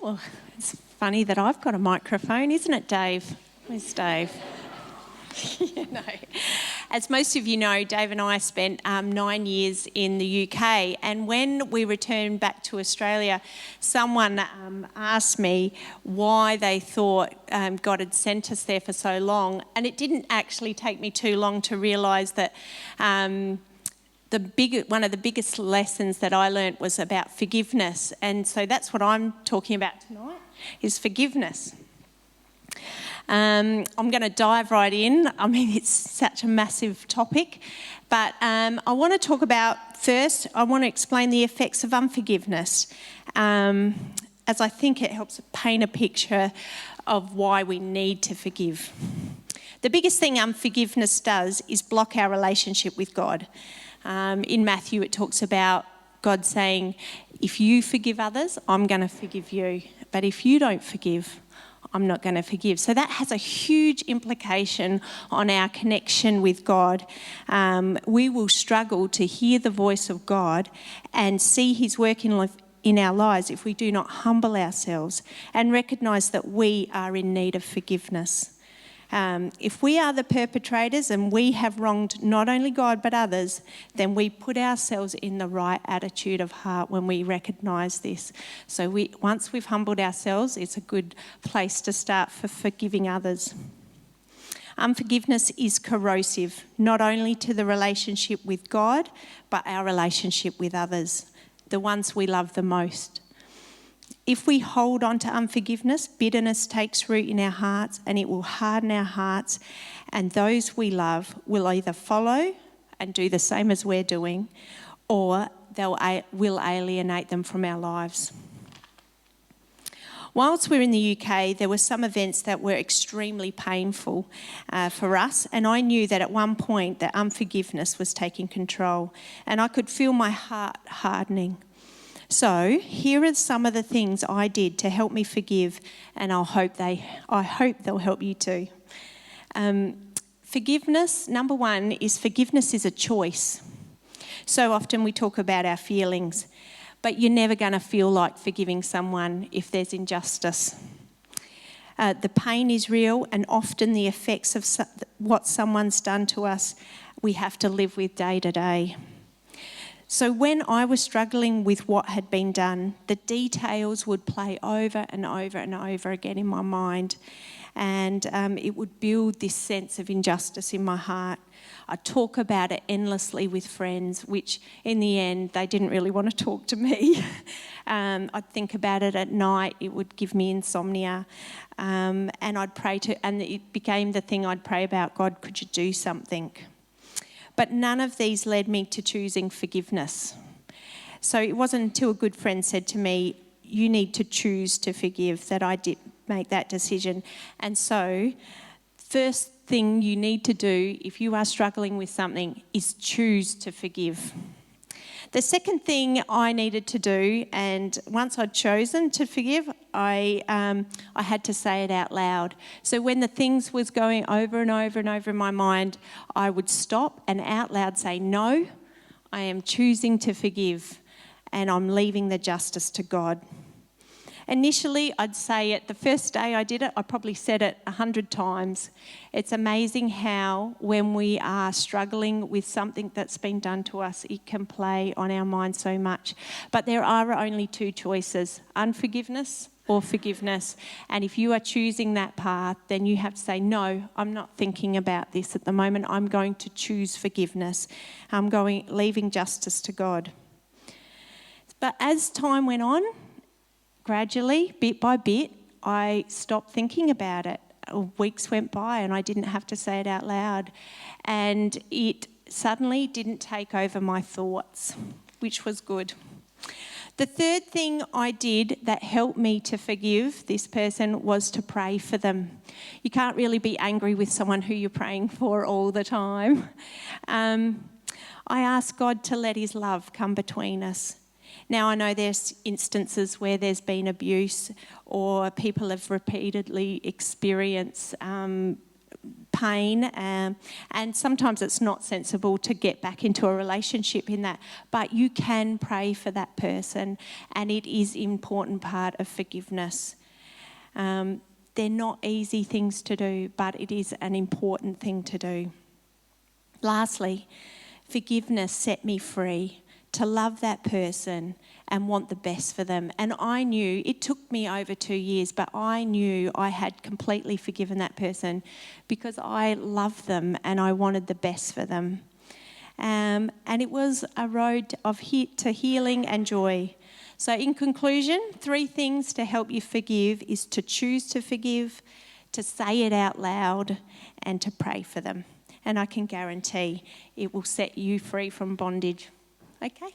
Oh, it's funny that I've got a microphone, isn't it, Dave? Where's Dave? No. As most of you know, Dave and I spent 9 years in the UK, and when we returned back to Australia, someone asked me why they thought God had sent us there for so long, and it didn't actually take me too long to realise that one of the biggest lessons that I learnt was about forgiveness, and so that's what I'm talking about tonight, is forgiveness. I'm going to dive right in. I mean, it's such a massive topic. But I want to talk about, first, I want to explain the effects of unforgiveness, as I think it helps paint a picture of why we need to forgive. The biggest thing unforgiveness does is block our relationship with God. In Matthew, it talks about God saying, if you forgive others, I'm going to forgive you. But if you don't forgive, I'm not going to forgive. So that has a huge implication on our connection with God. We will struggle to hear the voice of God and see his work in our lives if we do not humble ourselves and recognise that we are in need of forgiveness. If we are the perpetrators and we have wronged not only God but others, then we put ourselves in the right attitude of heart when we recognise this. So once we've humbled ourselves, it's a good place to start for forgiving others. Unforgiveness is corrosive, not only to the relationship with God, but our relationship with others, the ones we love the most. If we hold on to unforgiveness, bitterness takes root in our hearts and it will harden our hearts, and those we love will either follow and do the same as we're doing, or we'll alienate them from our lives. Whilst we're in the UK, there were some events that were extremely painful for us, and I knew that at one point that unforgiveness was taking control, and I could feel my heart hardening. So here are some of the things I did to help me forgive, and I hope they'll help you too. Forgiveness, number one, is forgiveness is a choice. So often we talk about our feelings, but you're never going to feel like forgiving someone if there's injustice. The pain is real, and often the effects of what someone's done to us, we have to live with day to day. So when I was struggling with what had been done, the details would play over and over and over again in my mind, and it would build this sense of injustice in my heart. I'd talk about it endlessly with friends, which in the end, they didn't really want to talk to me. I'd think about it at night. It would give me insomnia, and I'd pray and it became the thing I'd pray about, God, could you do something? But none of these led me to choosing forgiveness. So it wasn't until a good friend said to me, you need to choose to forgive, that I did make that decision. And so, first thing you need to do if you are struggling with something is choose to forgive. The second thing I needed to do, and once I'd chosen to forgive, I had to say it out loud. So when the things was going over and over and over in my mind, I would stop and out loud say, no, I am choosing to forgive, and I'm leaving the justice to God. Initially, I'd say it, the first day I did it, I probably said it 100 times. It's amazing how when we are struggling with something that's been done to us, it can play on our mind so much. But there are only two choices, unforgiveness or forgiveness. And if you are choosing that path, then you have to say, no, I'm not thinking about this at the moment. I'm going to choose forgiveness. Leaving justice to God. But as time went on, gradually, bit by bit, I stopped thinking about it. Weeks went by and I didn't have to say it out loud. And it suddenly didn't take over my thoughts, which was good. The third thing I did that helped me to forgive this person was to pray for them. You can't really be angry with someone who you're praying for all the time. I asked God to let his love come between us. Now, I know there's instances where there's been abuse or people have repeatedly experienced pain, and sometimes it's not sensible to get back into a relationship in that, but you can pray for that person, and it is an important part of forgiveness. They're not easy things to do, but it is an important thing to do. Lastly, forgiveness set me free to love that person and want the best for them. And I knew, it took me over 2 years, but I knew I had completely forgiven that person because I loved them and I wanted the best for them. And it was a road to healing and joy. So in conclusion, 3 things to help you forgive is to choose to forgive, to say it out loud, and to pray for them. And I can guarantee it will set you free from bondage. Okay?